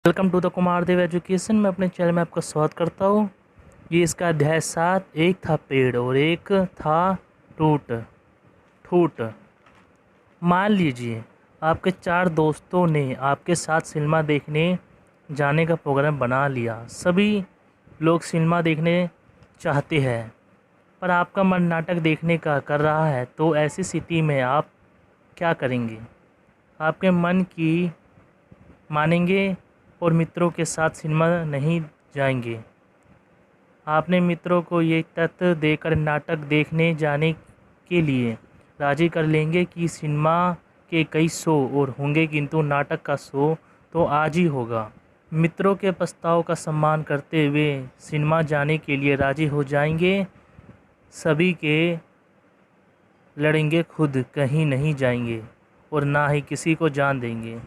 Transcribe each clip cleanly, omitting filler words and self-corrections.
Welcome to the Kumar Dev education. मैं अपने channel में आपका स्वागत करता हूँ। ये इसका अध्याय 7। एक था पेड़ और एक था टूट ठूट। मान लीजिए आपके 4 दोस्तों ने आपके साथ सिनेमा देखने जाने का प्रोग्राम बना लिया। सभी लोग सिनेमा देखने चाहते हैं पर आपका मन नाटक देखने का कर रहा है, तो ऐसी स्थिति में आप क्या करेंगे? आपके मन की मानेंगे और मित्रों के साथ सिनेमा नहीं जाएंगे। आपने मित्रों को ये तथ्य देकर नाटक देखने जाने के लिए राज़ी कर लेंगे कि सिनेमा के कई शो और होंगे, किंतु नाटक का शो तो आज ही होगा। मित्रों के प्रस्ताव का सम्मान करते हुए सिनेमा जाने के लिए राज़ी हो जाएंगे। सभी के लड़ेंगे, खुद कहीं नहीं जाएंगे और ना ही किसी को जान देंगे।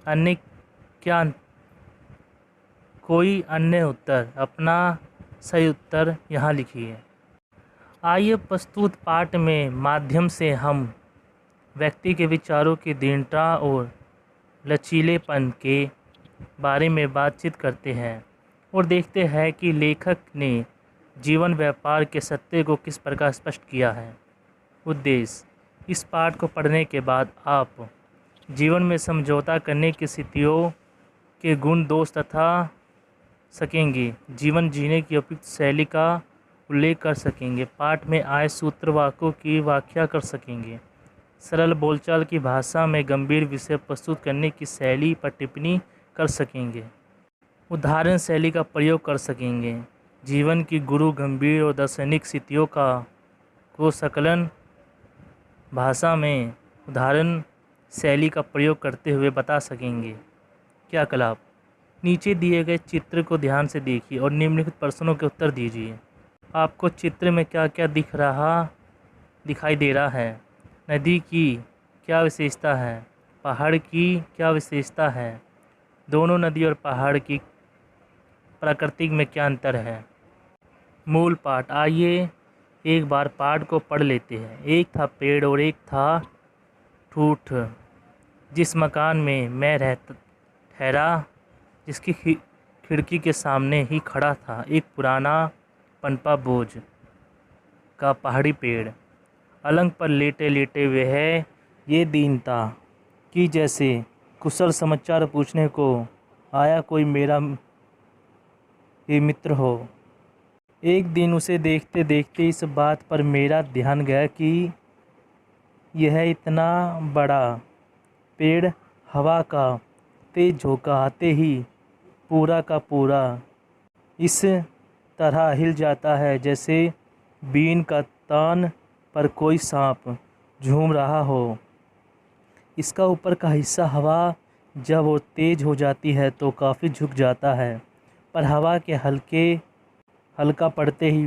अन्य क्या कोई अन्य उत्तर? अपना सही उत्तर यहाँ लिखिए। आइए प्रस्तुत पाठ में माध्यम से हम व्यक्ति के विचारों की दृढ़ता और लचीलेपन के बारे में बातचीत करते हैं और देखते हैं कि लेखक ने जीवन व्यापार के सत्य को किस प्रकार स्पष्ट किया है। उद्देश्य: इस पाठ को पढ़ने के बाद आप जीवन में समझौता करने की स्थितियों के गुण दोष तथा सकेंगे, जीवन जीने की उपयुक्त शैली का उल्लेख कर सकेंगे, पाठ में आए सूत्र वाक्यों की व्याख्या कर सकेंगे, सरल बोलचाल की भाषा में गंभीर विषय प्रस्तुत करने की शैली पर टिप्पणी कर सकेंगे, उदाहरण शैली का प्रयोग कर सकेंगे, जीवन की गुरु गंभीर और दार्शनिक स्थितियों को सकलन भाषा में उदाहरण शैली का प्रयोग करते हुए बता सकेंगे। क्रियाकलाप: नीचे दिए गए चित्र को ध्यान से देखिए और निम्नलिखित प्रश्नों के उत्तर दीजिए। आपको चित्र में क्या क्या दिखाई दे रहा है? नदी की क्या विशेषता है? पहाड़ की क्या विशेषता है? दोनों नदी और पहाड़ की प्राकृतिक में क्या अंतर है? मूल पाठ: आइए एक बार पाठ को पढ़ लेते हैं। एक था पेड़ और एक था ठूठ। जिस मकान में मैं ठहरा, जिसकी खिड़की के सामने ही खड़ा था एक पुराना पनपा बोझ का पहाड़ी पेड़। अलंग पर लेटे लेटे वह ये दीनता कि जैसे कुशल समाचार पूछने को आया कोई मेरा ही मित्र हो। एक दिन उसे देखते देखते इस बात पर मेरा ध्यान गया कि यह इतना बड़ा पेड़ हवा का तेज झोंका आते ही पूरा का पूरा इस तरह हिल जाता है जैसे बीन का तान पर कोई सांप झूम रहा हो। इसका ऊपर का हिस्सा हवा जब वो तेज हो जाती है तो काफ़ी झुक जाता है, पर हवा के हल्का पड़ते ही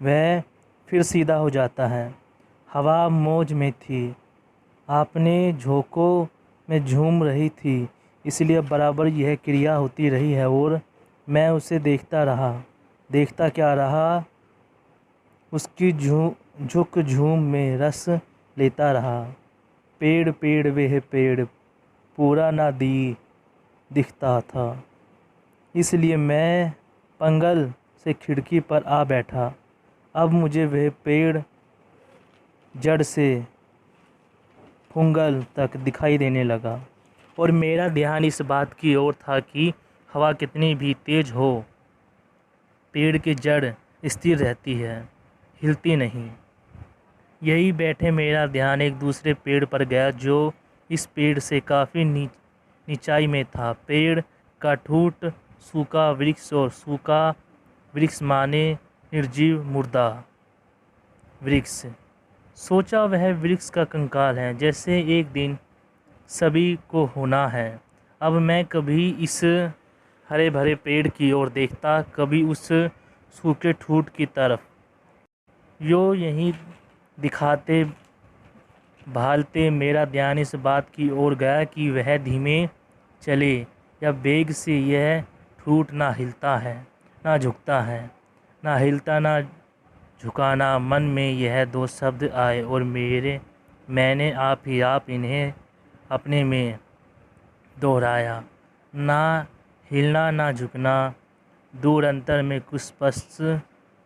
वह फिर सीधा हो जाता है। हवा मौज में थी, अपने झोंकों में झूम रही थी, इसलिए बराबर यह क्रिया होती रही है और मैं उसे देखता क्या रहा, उसकी झुक झूम में रस लेता रहा। पेड़ पेड़ वह पेड़ पूरा ना दिखता था, इसलिए मैं पंगल से खिड़की पर आ बैठा। अब मुझे वह पेड़ जड़ से फुंगल तक दिखाई देने लगा और मेरा ध्यान इस बात की ओर था कि हवा कितनी भी तेज हो, पेड़ की जड़ स्थिर रहती है, हिलती नहीं। यही बैठे मेरा ध्यान एक दूसरे पेड़ पर गया जो इस पेड़ से काफ़ी नीचाई में था। पेड़ का ठूठ सूखा वृक्ष और सूखा वृक्ष माने निर्जीव मुर्दा वृक्ष। सोचा वह वृक्ष का कंकाल है, जैसे एक दिन सभी को होना है। अब मैं कभी इस हरे भरे पेड़ की ओर देखता, कभी उस सूखे ठूठ की तरफ। यहीं दिखाते भालते मेरा ध्यान इस बात की ओर गया कि वह धीमे चले या वेग से यह ठूठ ना हिलता है ना झुकता है, ना हिलता ना झुकाना। मन में यह 2 शब्द आए और मैंने आप इन्हें अपने में दोहराया। ना हिलना ना झुकना। दूर अंतर में कुछ स्पष्ट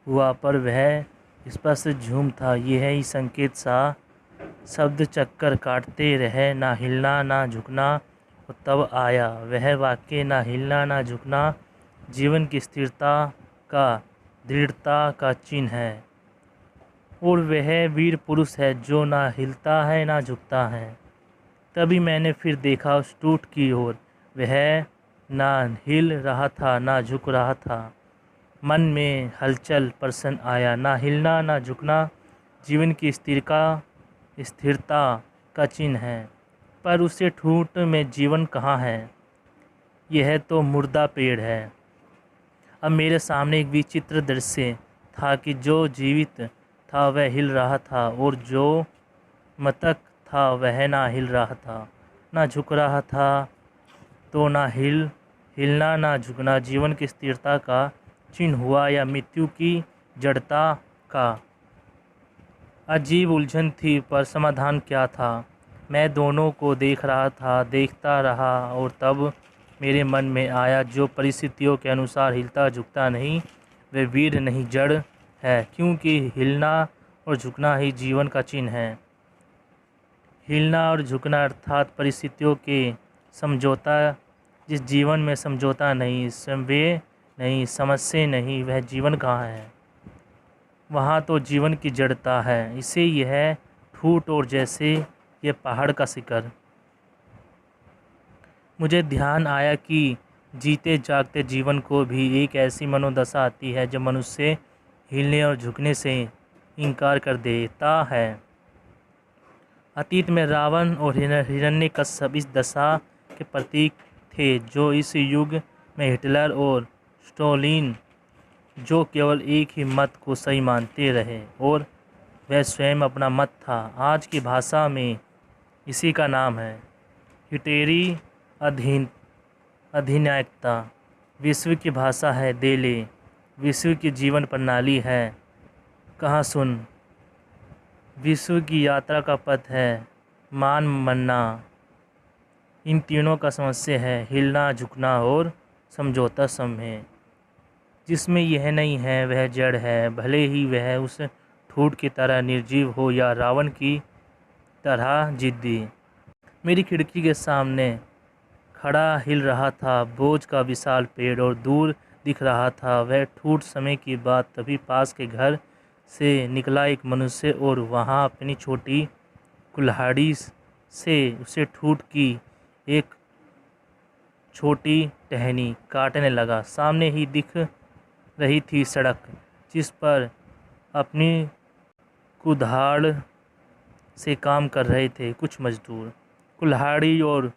हुआ, पर वह स्पष्ट झूम था। यह ही संकेत सा शब्द चक्कर काटते रहे, ना हिलना ना झुकना। और तब आया वह वाक्य, ना हिलना ना झुकना जीवन की स्थिरता का, दृढ़ता का चिन्ह है। और वह वीर पुरुष है जो ना हिलता है ना झुकता है। तभी मैंने फिर देखा उस टूट की ओर। वह ना हिल रहा था ना झुक रहा था। मन में हलचल प्रश्न आया, ना हिलना ना झुकना जीवन की स्थिरता का चिन्ह है, पर उसे ठूंठ में जीवन कहाँ है? यह तो मुर्दा पेड़ है। अब मेरे सामने एक विचित्र दृश्य था कि जो जीवित था वह हिल रहा था, और जो मृतक था वह ना हिल रहा था ना झुक रहा था। तो ना हिलना ना झुकना जीवन की स्थिरता का चिन्ह हुआ, या मृत्यु की जड़ता का? अजीब उलझन थी, पर समाधान क्या था? मैं दोनों को देख रहा था, देखता रहा, और तब मेरे मन में आया, जो परिस्थितियों के अनुसार हिलता झुकता नहीं, वह वीर नहीं जड़ है, क्योंकि हिलना और झुकना ही जीवन का चिन्ह है। हिलना और झुकना अर्थात परिस्थितियों के समझौता। जिस जीवन में समझौता नहीं, संवेग नहीं, समस्या नहीं, वह जीवन कहाँ है? वहाँ तो जीवन की जड़ता है। इसे यह ठूठ, और जैसे ये पहाड़ का शिखर। मुझे ध्यान आया कि जीते जागते जीवन को भी एक ऐसी मनोदशा आती है जब मनुष्य हिलने और झुकने से इनकार कर देता है। अतीत में रावण और हिरण्यकश्यप इस दशा के प्रतीक थे, जो इस युग में हिटलर और स्टालिन, जो केवल एक ही मत को सही मानते रहे, और वह स्वयं अपना मत था। आज की भाषा में इसी का नाम है हिटेरी अधिनायकता। विश्व की भाषा है देले, विश्व की जीवन प्रणाली है कहाँ सुन, विश्व की यात्रा का पथ है मान मन्ना। इन तीनों का समस्या है हिलना झुकना और समझौता समय। जिसमें यह नहीं है वह जड़ है, भले ही वह उस ठूठ की तरह निर्जीव हो या रावण की तरह जिद्दी। मेरी खिड़की के सामने खड़ा हिल रहा था बोझ का विशाल पेड़, और दूर दिख रहा था वह ठूठ समय की बात। तभी पास के घर से निकला एक मनुष्य, और वहाँ अपनी छोटी कुल्हाड़ी से उसे ठूठ की एक छोटी टहनी काटने लगा। सामने ही दिख रही थी सड़क, जिस पर अपनी कुल्हाड़ से काम कर रहे थे कुछ मजदूर। कुल्हाड़ी और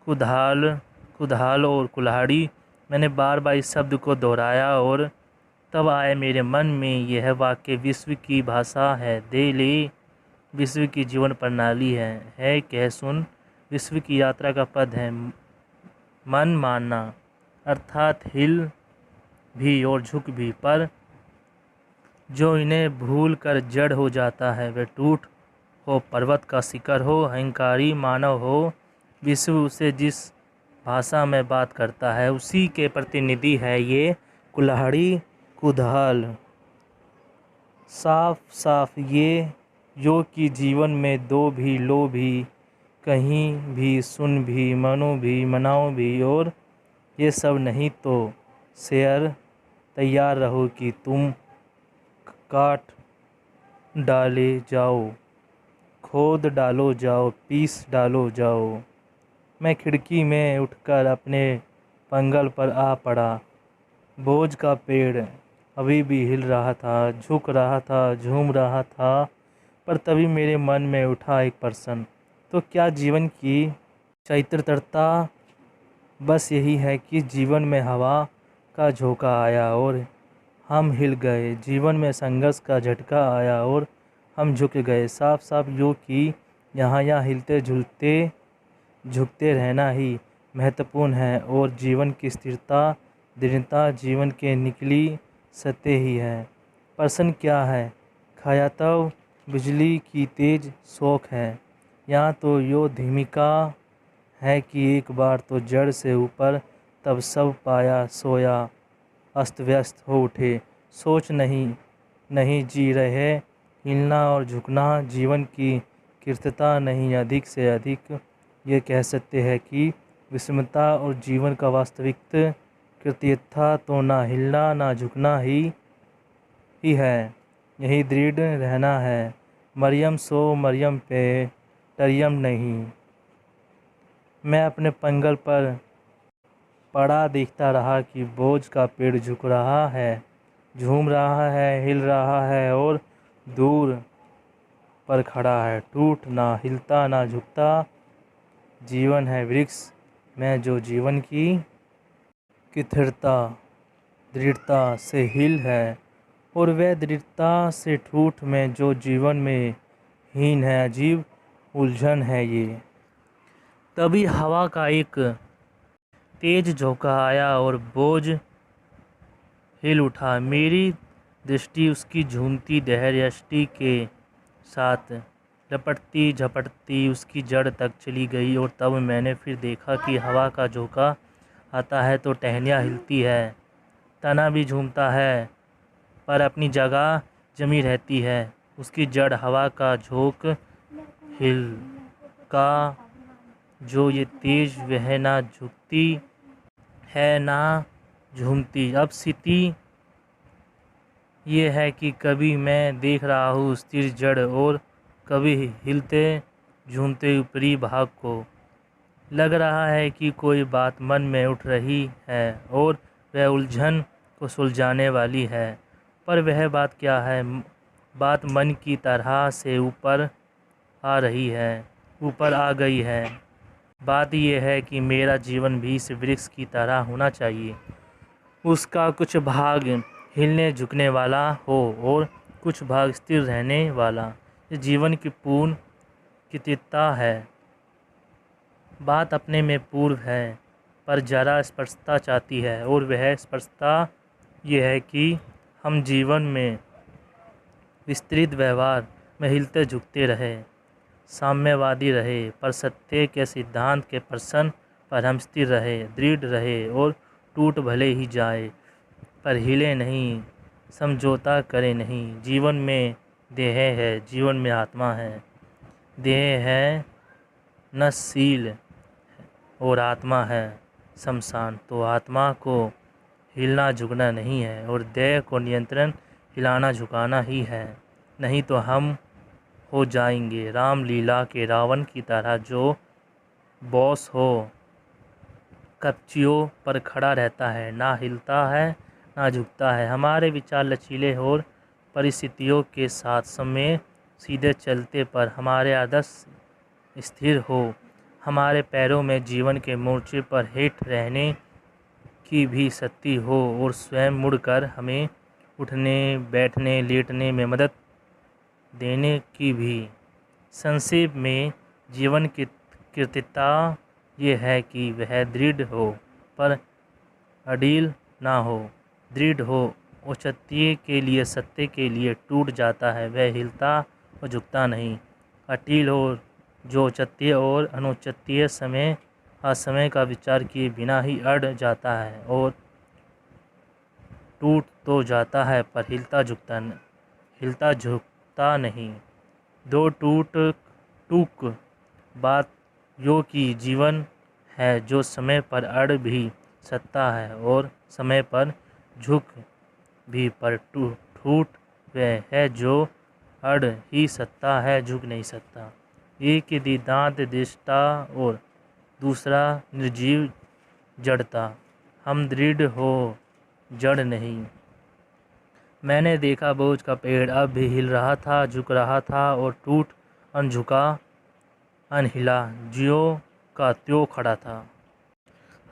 कुल्हाड़ी, मैंने बार बार इस शब्द को दोहराया, और तब आए मेरे मन में यह वाक्य, विश्व की भाषा है देले, विश्व की जीवन प्रणाली है कह सुन, विश्व की यात्रा का पद है मन मानना। अर्थात हिल भी और झुक भी, पर जो इन्हें भूल कर जड़ हो जाता है, वह टूट हो, पर्वत का शिखर हो, अहंकारी मानव हो, विश्व उसे जिस भाषा में बात करता है उसी के प्रतिनिधि है ये कुल्हाड़ी कुदाल। साफ साफ ये जो कि जीवन में दो भी, लो भी, कहीं भी, सुन भी, मनो भी, मनाओ भी, और ये सब नहीं तो शेयर तैयार रहो कि तुम काट डाले जाओ, खोद डालो जाओ, पीस डालो जाओ। मैं खिड़की में उठकर अपने पंगल पर आ पड़ा। बोझ का पेड़ अभी भी हिल रहा था, झुक रहा था, झूम रहा था, पर तभी मेरे मन में उठा एक प्रश्न, तो क्या जीवन की चैत्रता बस यही है कि जीवन में हवा का झोंका आया और हम हिल गए, जीवन में संघर्ष का झटका आया और हम झुक गए। साफ साफ यूँ कि यहाँ हिलते झुलते झुकते रहना ही महत्वपूर्ण है, और जीवन की स्थिरता दृढ़ता जीवन के निकली सत्य ही है। प्रश्न क्या है? खाया तो बिजली की तेज शौक है, यहाँ तो यो धीमिका है कि एक बार तो जड़ से ऊपर, तब सब पाया सोया अस्त व्यस्त हो उठे। सोच नहीं जी रहे, हिलना और झुकना जीवन की कृत्यता नहीं, अधिक से अधिक ये कह सकते हैं कि विषमता और जीवन का वास्तविक कृत्यता तो ना हिलना ना झुकना ही है, यही दृढ़ रहना है। मरियम सो मरियम पे टरियम नहीं। मैं अपने पंगल पर पड़ा देखता रहा कि बोझ का पेड़ झुक रहा है, झूम रहा है, हिल रहा है और दूर पर खड़ा है, टूट ना हिलता ना झुकता। जीवन है वृक्ष में जो जीवन की स्थिरता दृढ़ता से हिल है, और वह दृढ़ता से ठूठ में जो जीवन में हीन है। अजीब उलझन है ये। तभी हवा का एक तेज झोंका आया और बोझ हिल उठा। मेरी दृष्टि उसकी झूमती लहर यष्टि के साथ लपटती झपटती उसकी जड़ तक चली गई, और तब मैंने फिर देखा कि हवा का झोंका आता है तो टहनियाँ हिलती है, तना भी झूमता है, पर अपनी जगह जमी रहती है। उसकी जड़ हवा का झोंक हिल का जो ये तेज, वह ना झुकती है ना झूमती। अब स्थिति ये है कि कभी मैं देख रहा हूँ स्थिर जड़ और कभी हिलते झूमते ऊपरी भाग को। लग रहा है कि कोई बात मन में उठ रही है और वह उलझन को सुलझाने वाली है। पर वह बात क्या है? बात मन की तरह से ऊपर आ रही है, ऊपर आ गई है। बात यह है कि मेरा जीवन भी इस वृक्ष की तरह होना चाहिए। उसका कुछ भाग हिलने झुकने वाला हो और कुछ भाग स्थिर रहने वाला। ये जीवन की पूर्ण कृत्यता है। बात अपने में पूर्व है, पर जरा स्पष्टता चाहती है, और वह स्पष्टता ये है कि हम जीवन में विस्तृत व्यवहार में हिलते झुकते रहे, साम्यवादी रहे, पर सत्य के सिद्धांत के प्रश्न पर हम स्थिर रहे, दृढ़ रहे, और टूट भले ही जाए पर हिले नहीं, समझौता करे नहीं। जीवन में देह है, जीवन में आत्मा है। देह है नशील और आत्मा है शमशान, तो आत्मा को हिलना झुकना नहीं है, और देह को नियंत्रण हिलाना झुकाना ही है। नहीं तो हम हो जाएंगे रामलीला के रावण की तरह, जो बॉस हो कपचियों पर खड़ा रहता है, ना हिलता है ना झुकता है। हमारे विचार लचीले और परिस्थितियों के साथ समय सीधे चलते, पर हमारे आदर्श स्थिर हो। हमारे पैरों में जीवन के मोर्चे पर हेठ रहने की भी शक्ति हो, और स्वयं मुड़कर हमें उठने बैठने लेटने में मदद देने की भी। संक्षेप में जीवन की कृत्यता ये है कि वह दृढ़ हो पर अडिल ना हो। दृढ़ हो औचित्य के लिए, सत्य के लिए टूट जाता है, वह हिलता और झुकता नहीं। अटिल हो जो औचित्य और अनुचित्य समय असमय का विचार किए बिना ही अड़ जाता है, और टूट तो जाता है पर हिलता झुकता नहीं। दो टूक बात यो की जीवन है जो समय पर अड़ भी सकता है और समय पर झुक भी, पर ठूठ वह है जो अड़ ही सकता है, झुक नहीं सकता। एक यदि दांत दृष्टा और दूसरा निर्जीव जड़ता। हम दृढ़ हो जड़ नहीं। मैंने देखा बोझ का पेड़ अब भी हिल रहा था, झुक रहा था, और टूट अनझुका अनहिला ज्यों का त्यों खड़ा था।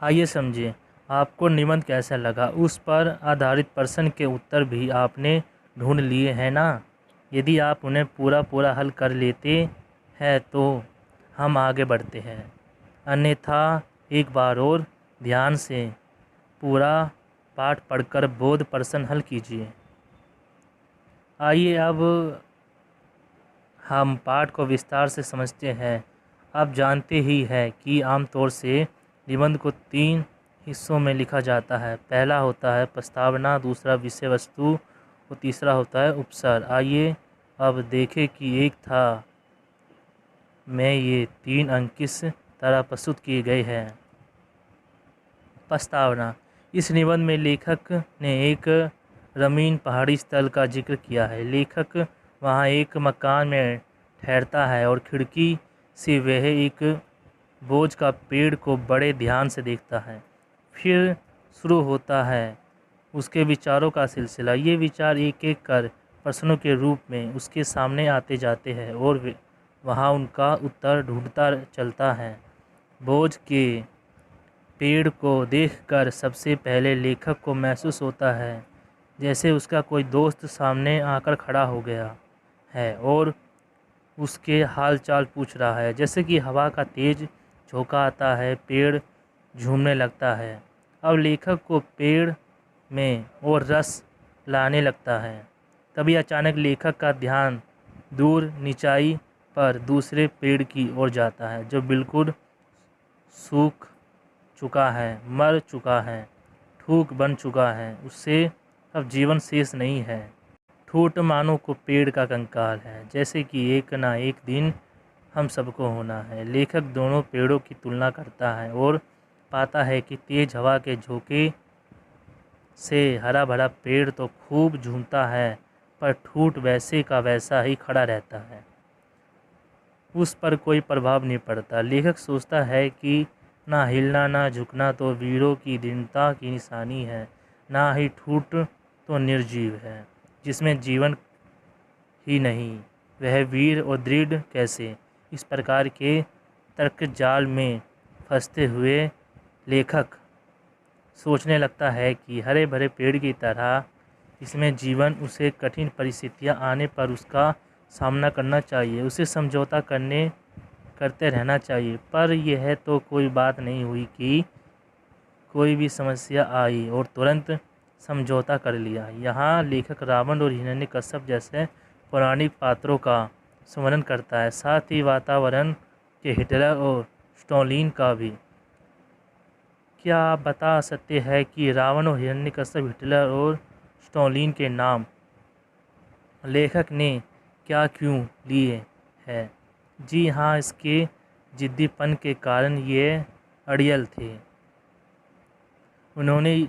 आइए समझे आपको निबंध कैसा लगा। उस पर आधारित प्रश्न के उत्तर भी आपने ढूंढ लिए हैं ना। यदि आप उन्हें पूरा हल कर लेते हैं तो हम आगे बढ़ते हैं, अन्यथा एक बार और ध्यान से पूरा पाठ पढ़कर बोध प्रश्न हल कीजिए। आइए अब हम पाठ को विस्तार से समझते हैं। आप जानते ही हैं कि आमतौर से निबंध को 3 हिस्सों में लिखा जाता है। पहला होता है प्रस्तावना, दूसरा विषय वस्तु और तीसरा होता है उपसर्ग। आइए अब देखें कि एक था में ये 3 अंक किस तरह प्रस्तुत किए गए हैं। प्रस्तावना। इस निबंध में लेखक ने एक रमणीय पहाड़ी स्थल का जिक्र किया है। लेखक वहाँ एक मकान में ठहरता है और खिड़की से वह एक बोझ का पेड़ को बड़े ध्यान से देखता है। फिर शुरू होता है उसके विचारों का सिलसिला। ये विचार एक एक कर प्रश्नों के रूप में उसके सामने आते जाते हैं और वहाँ उनका उत्तर ढूंढता चलता है। बोझ के पेड़ को देखकर सबसे पहले लेखक को महसूस होता है जैसे उसका कोई दोस्त सामने आकर खड़ा हो गया है और उसके हालचाल पूछ रहा है। जैसे कि हवा का तेज झोंका आता है, पेड़ झूमने लगता है। अब लेखक को पेड़ में और रस लाने लगता है। तभी अचानक लेखक का ध्यान दूर नीचाई पर दूसरे पेड़ की ओर जाता है जो बिल्कुल सूख चुका है, मर चुका है, ठूक बन चुका है। उससे अब जीवन शेष नहीं है। ठूठ मानो को पेड़ का कंकाल है, जैसे कि एक ना एक दिन हम सबको होना है। लेखक दोनों पेड़ों की तुलना करता है और पाता है कि तेज हवा के झोंके से हरा भरा पेड़ तो खूब झूमता है, पर ठूठ वैसे का वैसा ही खड़ा रहता है। उस पर कोई प्रभाव नहीं पड़ता। लेखक सोचता है कि ना हिलना ना झुकना तो वीरों की दृढ़ता की निशानी है, ना ही ठूठ तो निर्जीव है जिसमें जीवन ही नहीं। वह वीर और दृढ़ कैसे? इस प्रकार के तर्क जाल में फंसते हुए लेखक सोचने लगता है कि हरे भरे पेड़ की तरह इसमें जीवन उसे कठिन परिस्थितियां आने पर उसका सामना करना चाहिए, उसे समझौता करते रहना चाहिए। पर यह तो कोई बात नहीं हुई कि कोई भी समस्या आई और तुरंत समझौता कर लिया। यहाँ लेखक रावण और हिरण्यकश्यप जैसे पौराणिक पात्रों का स्मरण करता है, साथ ही वातावरण के हिटलर और स्टॉलिन का भी। क्या आप बता सकते हैं कि रावण और हिरण्यकश्यप, हिटलर और स्टॉलिन के नाम लेखक ने क्या क्यों लिए हैं? जी हाँ, इसके जिद्दीपन के कारण ये अड़ियल थे। उन्होंने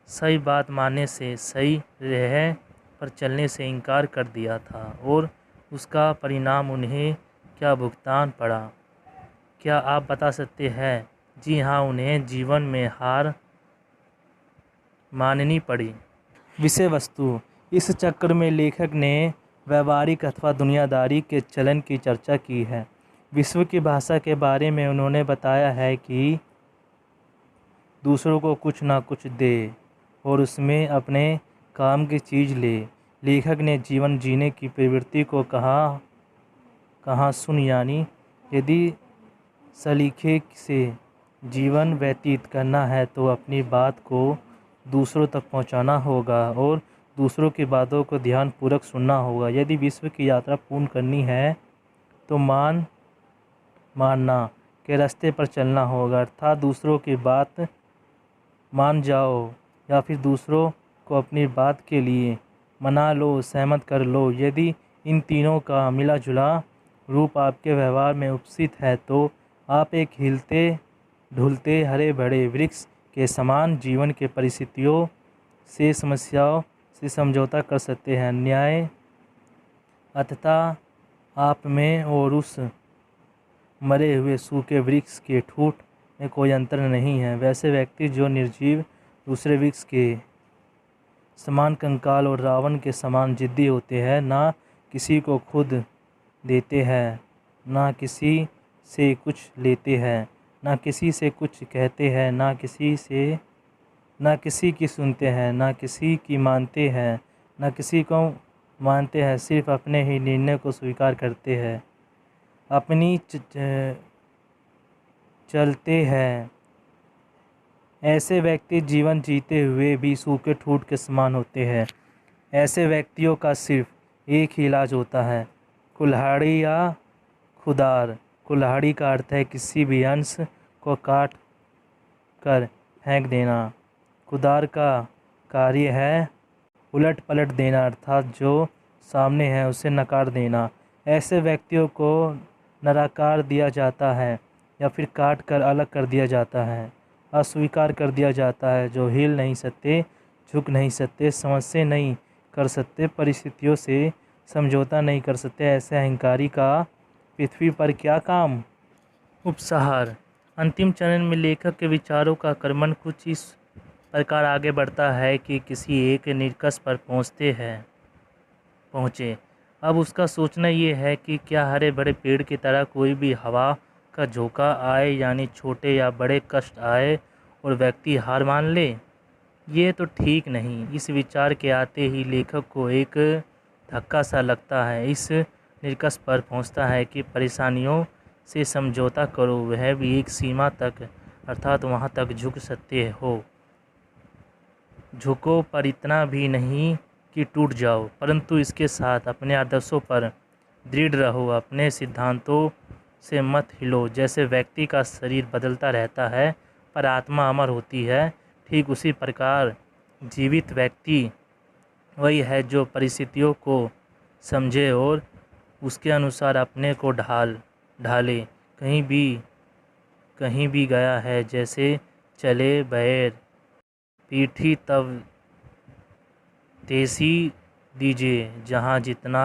सही बात मानने से, सही राह पर चलने से इनकार कर दिया था और उसका परिणाम उन्हें क्या भुगतान पड़ा? क्या आप बता सकते हैं? जी हाँ, उन्हें जीवन में हार माननी पड़ी। विषय वस्तु। इस चक्र में लेखक ने व्यवहारिक अथवा दुनियादारी के चलन की चर्चा की है। विश्व की भाषा के बारे में उन्होंने बताया है कि दूसरों को कुछ ना कुछ दे और उसमें अपने काम की चीज़ ले। लेखक ने जीवन जीने की प्रवृत्ति को कहा सुन, यानी यदि सलीके से जीवन व्यतीत करना है तो अपनी बात को दूसरों तक पहुंचाना होगा और दूसरों की बातों को ध्यानपूर्वक सुनना होगा। यदि विश्व की यात्रा पूर्ण करनी है तो मानना के रास्ते पर चलना होगा, अर्थात दूसरों की बात मान जाओ या फिर दूसरों को अपनी बात के लिए मना लो, सहमत कर लो। यदि इन तीनों का मिला जुला रूप आपके व्यवहार में उपस्थित है तो आप एक हिलते ढुलते हरे भरे वृक्ष के समान जीवन के परिस्थितियों से, समस्याओं से समझौता कर सकते हैं। न्याय अतः आप में और उस मरे हुए सूखे वृक्ष के ठूठ में कोई अंतर नहीं है। वैसे व्यक्ति जो निर्जीव दूसरे वृक्ष के समान कंकाल और रावण के समान जिद्दी होते हैं, ना किसी को खुद देते हैं, ना किसी से कुछ लेते हैं, ना किसी से कुछ कहते हैं, ना किसी की सुनते हैं, ना किसी की मानते हैं, ना किसी को मानते हैं, सिर्फ अपने ही निर्णय को स्वीकार करते हैं, अपनी चलते हैं। ऐसे व्यक्ति जीवन जीते हुए भी सूखे ठूठ के समान होते हैं। ऐसे व्यक्तियों का सिर्फ एक ही इलाज होता है, कुल्हाड़ी या कुल्हाड़ी का अर्थ है किसी भी अंश को काट कर फेंक देना। कुदार का कार्य है उलट पलट देना, अर्थात जो सामने है उसे नकार देना। ऐसे व्यक्तियों को नराकार दिया जाता है या फिर काट कर अलग कर दिया जाता है, अस्वीकार कर दिया जाता है, जो हिल नहीं सकते, झुक नहीं सकते, समस्या नहीं कर सकते, परिस्थितियों से समझौता नहीं कर सकते। ऐसे अहंकारी का पृथ्वी पर क्या काम। उपसंहार। अंतिम चरण में लेखक के विचारों का क्रमण कुछ इस प्रकार आगे बढ़ता है कि किसी एक निष्कर्ष पर पहुँचे। अब उसका सोचना ये है कि क्या हरे भरे पेड़ की तरह कोई भी हवा का झोंका आए, यानी छोटे या बड़े कष्ट आए और व्यक्ति हार मान ले। ये तो ठीक नहीं। इस विचार के आते ही लेखक को एक धक्का सा लगता है। इस निष्कर्ष पर पहुंचता है कि परेशानियों से समझौता करो, वह भी एक सीमा तक, अर्थात वहां तक झुक सकते हो। झुको पर इतना भी नहीं कि टूट जाओ, परंतु इसके साथ अपने आदर्शों पर दृढ़ रहो, अपने सिद्धांतों से मत हिलो। जैसे व्यक्ति का शरीर बदलता रहता है पर आत्मा अमर होती है, ठीक उसी प्रकार जीवित व्यक्ति वही है जो परिस्थितियों को समझे और उसके अनुसार अपने को ढाले। कहीं भी गया है, जैसे चले बैर पीठी तब तेसी दीजिए। जहाँ जितना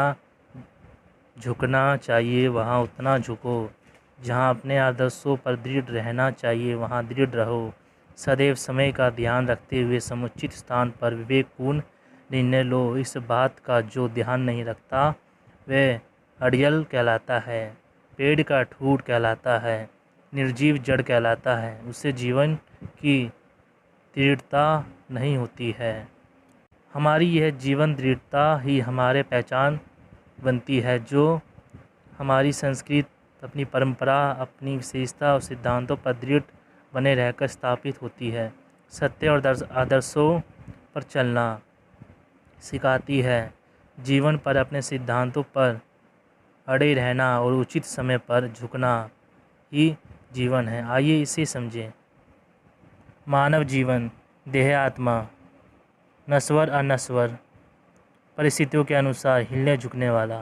झुकना चाहिए वहाँ उतना झुको, जहाँ अपने आदर्शों पर दृढ़ रहना चाहिए वहाँ दृढ़ रहो। सदैव समय का ध्यान रखते हुए समुचित स्थान पर विवेकपूर्ण निर्णय लो। इस बात का जो ध्यान नहीं रखता वह अड़ियल कहलाता है, पेड़ का ठूठ कहलाता है, निर्जीव जड़ कहलाता है। उससे जीवन की दृढ़ता नहीं होती है। हमारी यह जीवन दृढ़ता ही हमारे पहचान बनती है, जो हमारी संस्कृति, अपनी परंपरा, अपनी विशेषता और सिद्धांतों पर दृढ़ बने रहकर स्थापित होती है। सत्य और आदर्शों पर चलना सिखाती है। जीवन पर अपने सिद्धांतों पर अड़े रहना और उचित समय पर झुकना ही जीवन है। आइए इसे समझें। मानव जीवन, देह आत्मा, नश्वर अनश्वर, परिस्थितियों के अनुसार हिलने झुकने वाला,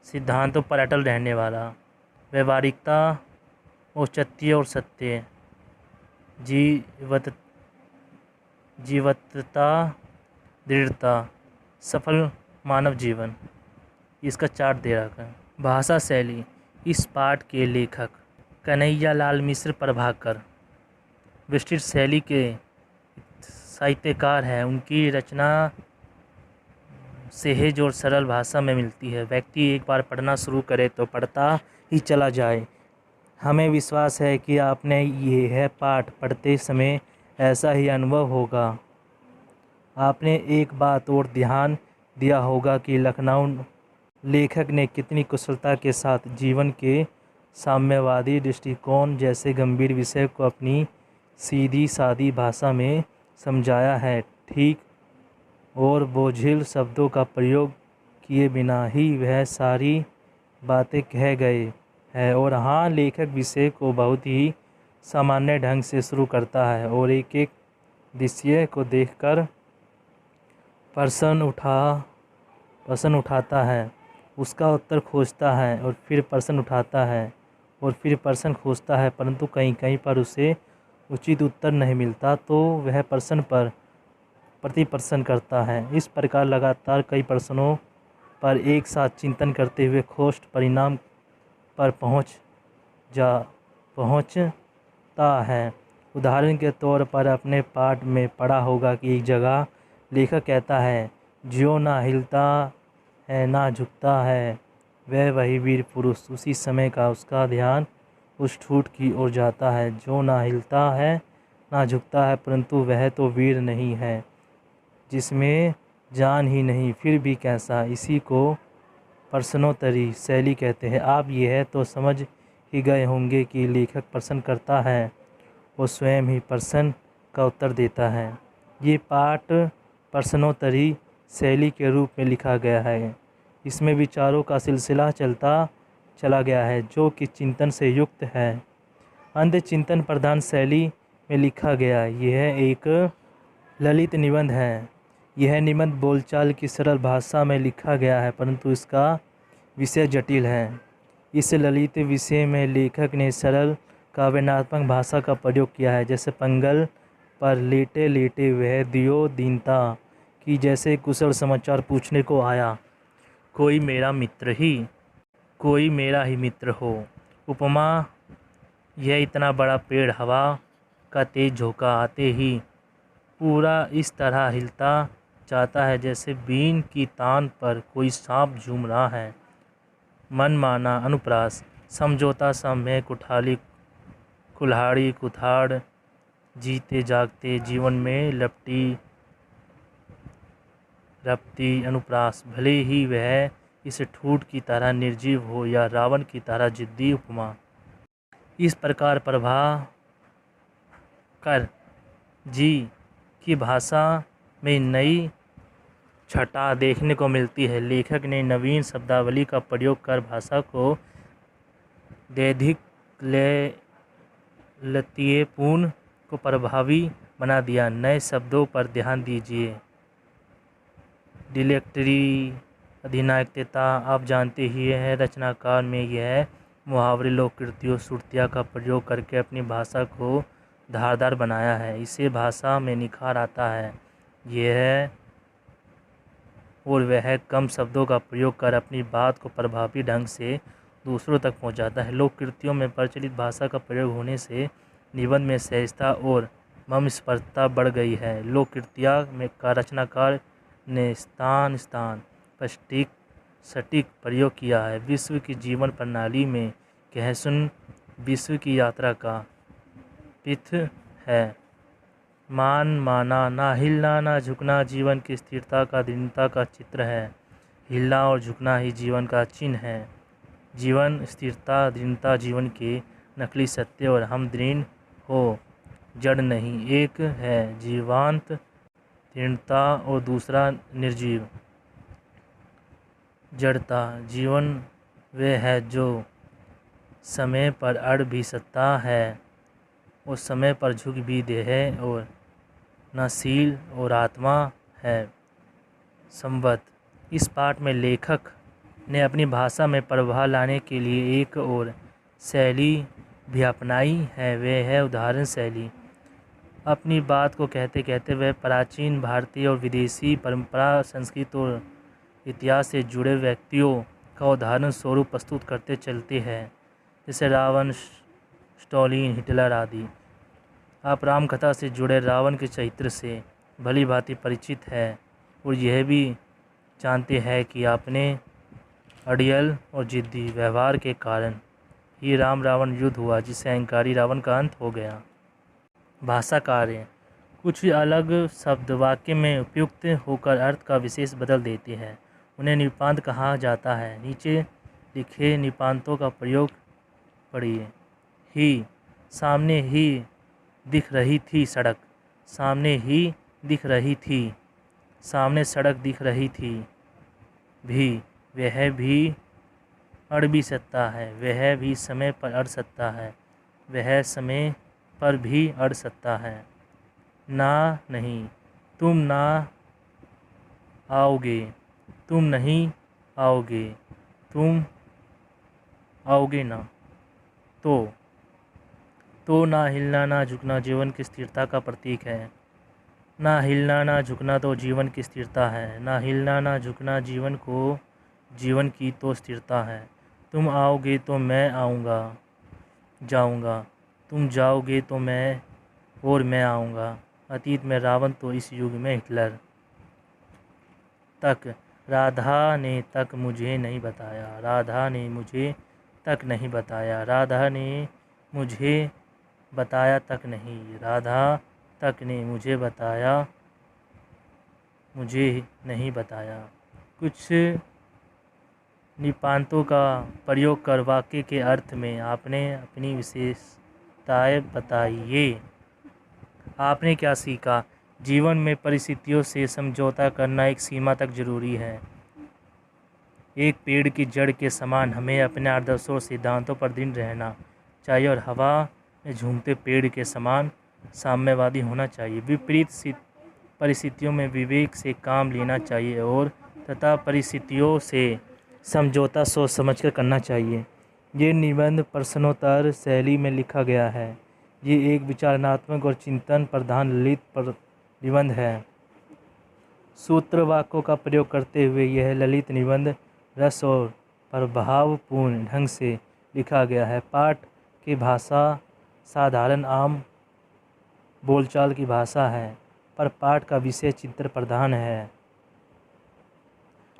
सिद्धांतों पर अटल रहने वाला, व्यवहारिकता, औचित्य और सत्य, जीवंतता, दृढ़ता, सफल मानव जीवन। इसका चार्ट दे रखा है। भाषा शैली। इस पाठ के लेखक कन्हैयालाल मिश्र प्रभाकर विस्तृत शैली के साहित्यकार हैं। उनकी रचना सहज और सरल भाषा में मिलती है। व्यक्ति एक बार पढ़ना शुरू करे तो पढ़ता ही चला जाए। हमें विश्वास है कि आपने यह पाठ पढ़ते समय ऐसा ही अनुभव होगा। आपने एक बात और ध्यान दिया होगा कि लखनऊ लेखक ने कितनी कुशलता के साथ जीवन के साम्यवादी दृष्टिकोण जैसे गंभीर विषय को अपनी सीधी सादी भाषा में समझाया है। ठीक और बोझिल शब्दों का प्रयोग किए बिना ही वह सारी बातें कह गए हैं। और हाँ, लेखक विषय को बहुत ही सामान्य ढंग से शुरू करता है और एक एक विषय को देखकर प्रश्न उठाता है, उसका उत्तर खोजता है और फिर प्रश्न उठाता है और फिर प्रश्न खोजता है, परंतु कहीं कहीं पर उसे उचित उत्तर नहीं मिलता तो वह प्रश्न पर प्रति प्रश्न करता है। इस प्रकार लगातार कई प्रश्नों पर एक साथ चिंतन करते हुए खोज परिणाम पर पहुंचता है। उदाहरण के तौर पर अपने पाठ में पढ़ा होगा कि एक जगह लेखक कहता है, जो ना हिलता है ना झुकता है वह वही वीर पुरुष। उसी समय का उसका ध्यान उस ठूठ की ओर जाता है जो ना हिलता है ना झुकता है, परंतु वह तो वीर नहीं है जिसमें जान ही नहीं, फिर भी कैसा। इसी को प्रश्नोत्तरी शैली कहते हैं। आप यह तो समझ ही गए होंगे कि लेखक प्रश्न करता है और स्वयं ही प्रश्न का उत्तर देता है। ये पाठ प्रश्नोत्तरी शैली के रूप में लिखा गया है। इसमें विचारों का सिलसिला चला गया है, जो कि चिंतन से युक्त है। अंध चिंतन प्रधान शैली में लिखा गया यह एक ललित निबंध है। यह निबंध बोलचाल की सरल भाषा में लिखा गया है, परंतु इसका विषय जटिल है। इस ललित विषय में लेखक ने सरल काव्यात्मक भाषा का प्रयोग किया है, जैसे पंगल पर लेटे लेटे वह दियो दीनता कि जैसे कुशल समाचार पूछने को आया, कोई मेरा ही मित्र हो। उपमा, यह इतना बड़ा पेड़ हवा का तेज झोंका आते ही पूरा इस तरह हिलता जाता है जैसे बीन की तान पर कोई सांप झूम रहा है। मनमाना अनुप्रास, समझौता समय कुल्हाड़ी कुठाड़ जीते जागते जीवन में रपती अनुप्रास, भले ही वह इस ठूठ की तरह निर्जीव हो या रावण की तरह जिद्दी। उपमा, इस प्रकार प्रभाकर जी की भाषा में नई छटा देखने को मिलती है। लेखक ने नवीन शब्दावली का प्रयोग कर भाषा को दैधिक लतीयेपूर्ण को प्रभावी बना दिया। नए शब्दों पर ध्यान दीजिए। डिलेक्टरी, अधिनायकता, आप जानते ही हैं। रचनाकार में यह मुहावरे, लोककृतियों, श्रुतियाँ का प्रयोग करके अपनी भाषा को धारदार बनाया है। इससे भाषा में निखार आता है। यह और वह कम शब्दों का प्रयोग कर अपनी बात को प्रभावी ढंग से दूसरों तक पहुंचाता है। लोककृतियों में प्रचलित भाषा का प्रयोग होने से निबंध में सहजता और मर्मस्पष्टता बढ़ गई है। लोककृतियाँ में का रचनाकार ने स्थान पर सटीक प्रयोग किया है। विश्व की जीवन प्रणाली में कहसुन विश्व की यात्रा का पिथ है। माना, ना हिलना ना झुकना जीवन की स्थिरता का दृढ़ता का चित्र है। हिलना और झुकना ही जीवन का चिन्ह है। जीवन स्थिरता दृढ़ता जीवन के नकली सत्य और हम दृढ़ हो, जड़ नहीं। एक है जीवांत दृढ़ता और दूसरा निर्जीव जड़ता। जीवन वह है जो समय पर अड़ भी सकता है और समय पर झुक भी दे है और नशील और आत्मा है। संवत, इस पाठ में लेखक ने अपनी भाषा में प्रवाह लाने के लिए एक और शैली भी अपनाई है। वह है उदाहरण शैली। अपनी बात को कहते कहते वह प्राचीन भारतीय और विदेशी परंपरा, संस्कृति और इतिहास से जुड़े व्यक्तियों का उदाहरण स्वरूप प्रस्तुत करते चलते हैं, जैसे रावण, स्टॉलिन, हिटलर आदि। आप रामकथा से जुड़े रावण के चरित्र से भली भांति परिचित है और यह भी जानते हैं कि अपने अड़ियल और जिद्दी व्यवहार के कारण ही राम रावण युद्ध हुआ, जिससे अहंकारी रावण का अंत हो गया। भाषा कार्य, कुछ अलग शब्द वाक्य में उपयुक्त होकर अर्थ का विशेष बदल देते हैं। उन्हें निपांत कहा जाता है। नीचे लिखे निपांतों का प्रयोग पढ़िए। ही, सामने ही दिख रही थी सड़क। सामने ही दिख रही थी। सामने सड़क दिख रही थी। भी, वह भी अड़ भी सकता है। वह भी समय पर अड़ सकता है। वह समय पर भी अड़ सकता है। ना नहीं, तुम ना आओगे। तुम नहीं आओगे। तुम आओगे ना। तो ना हिलना ना झुकना जीवन की स्थिरता का प्रतीक है। ना हिलना ना झुकना तो जीवन की स्थिरता है। ना हिलना ना झुकना जीवन की तो स्थिरता है। तुम आओगे तो मैं आऊँगा जाऊँगा। तुम जाओगे तो मैं आऊँगा। अतीत में रावण तो इस युग में हिटलर। तक, राधा ने तक मुझे नहीं बताया। राधा ने मुझे तक नहीं बताया। राधा ने मुझे बताया तक नहीं। राधा तक ने मुझे बताया, मुझे नहीं बताया। कुछ निपांतों का प्रयोग कर वाक्य के अर्थ में आपने अपनी विशेषताएं बताइए। आपने क्या सीखा? जीवन में परिस्थितियों से समझौता करना एक सीमा तक जरूरी है। एक पेड़ की जड़ के समान हमें अपने आदर्शों और सिद्धांतों पर दृढ़ रहना चाहिए और हवा में झूमते पेड़ के समान साम्यवादी होना चाहिए। विपरीत परिस्थितियों में विवेक से काम लेना चाहिए और तथा परिस्थितियों से समझौता सोच समझकर करना चाहिए। ये निबंध प्रश्नोत्तर शैली में लिखा गया है। ये एक विचारणात्मक और चिंतन प्रधान ललित निबंध है। सूत्र वाक्यों का प्रयोग करते हुए यह ललित निबंध रस और प्रभावपूर्ण ढंग से लिखा गया है। पाठ की भाषा साधारण आम बोलचाल की भाषा है, पर पाठ का विषय चित्र प्रधान है।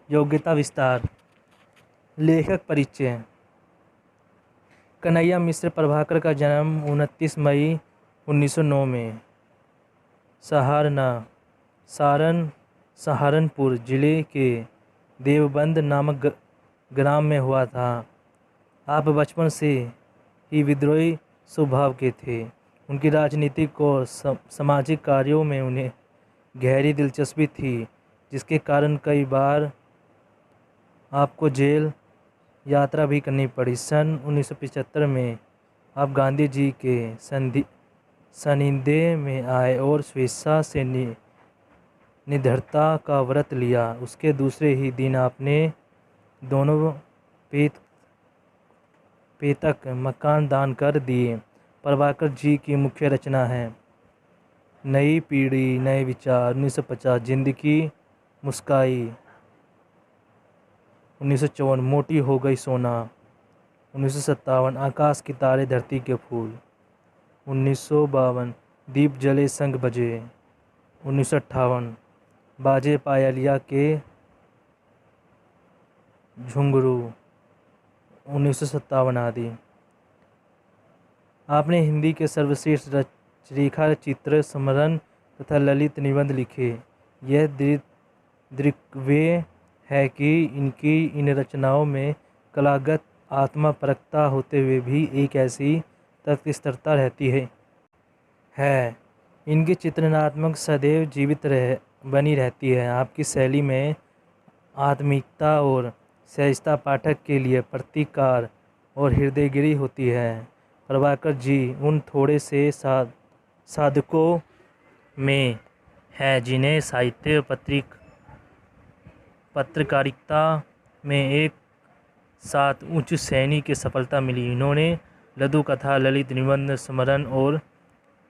योग्यता विस्तार। लेखक परिचय। कन्हैया मिश्र प्रभाकर का जन्म 29 मई 1909 में सहारनपुर जिले के देवबंद नामक ग्राम में हुआ था। आप बचपन से ही विद्रोही स्वभाव के थे। उनकी राजनीतिक और सामाजिक कार्यों में उन्हें गहरी दिलचस्पी थी, जिसके कारण कई बार आपको जेल यात्रा भी करनी पड़ी। सन 1975 में आप गांधी जी के सानिध्य में आए और स्वेच्छा से निडरता का व्रत लिया। उसके दूसरे ही दिन आपने दोनों पेतक मकान दान कर दिए। प्रभाकर जी की मुख्य रचना है नई पीढ़ी नए विचार 1950, जिंदगी मुस्काई 1954, मोटी हो गई सोना 1957, आकाश की तारे धरती के फूल 1952, दीप जले संग बजे 1958, बाजे पायलिया के झुंझुरू 1957 आदि। आपने हिंदी के सर्वश्रेष्ठ रेखा चित्र स्मरण तथा ललित निबंध लिखे। यह दृग्विजय है कि इनकी इन रचनाओं में कलागत आत्मा प्रकटा होते हुए भी एक ऐसी तटस्थता रहती है। इनकी चित्रणात्मक सदैव जीवित बनी रहती है। आपकी शैली में आत्मिकता और सहजता पाठक के लिए प्रतिकार और हृदयगिरी होती है। प्रभाकर जी उन थोड़े से साधकों में है जिन्हें साहित्य पत्रकारिता में एक साथ उच्च श्रेणी की सफलता मिली। इन्होंने लघु कथा, ललित निबंध, स्मरण और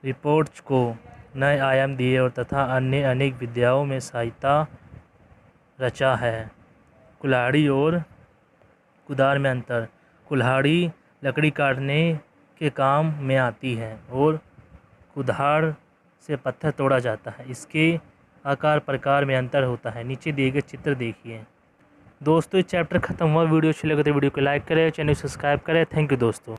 रिपोर्ट्स को नए आयाम दिए और तथा अन्य अनेक विधाओं में साहित्य रचा है। कुल्हाड़ी और कुदार में अंतर। कुल्हाड़ी लकड़ी काटने के काम में आती है और कुदार से पत्थर तोड़ा जाता है। इसके आकार प्रकार में अंतर होता है। नीचे दिए गए चित्र देखिए। दोस्तों, इस चैप्टर खत्म हुआ। वीडियो अच्छी लगे तो वीडियो को लाइक करें, चैनल सब्सक्राइब करें। थैंक यू दोस्तों।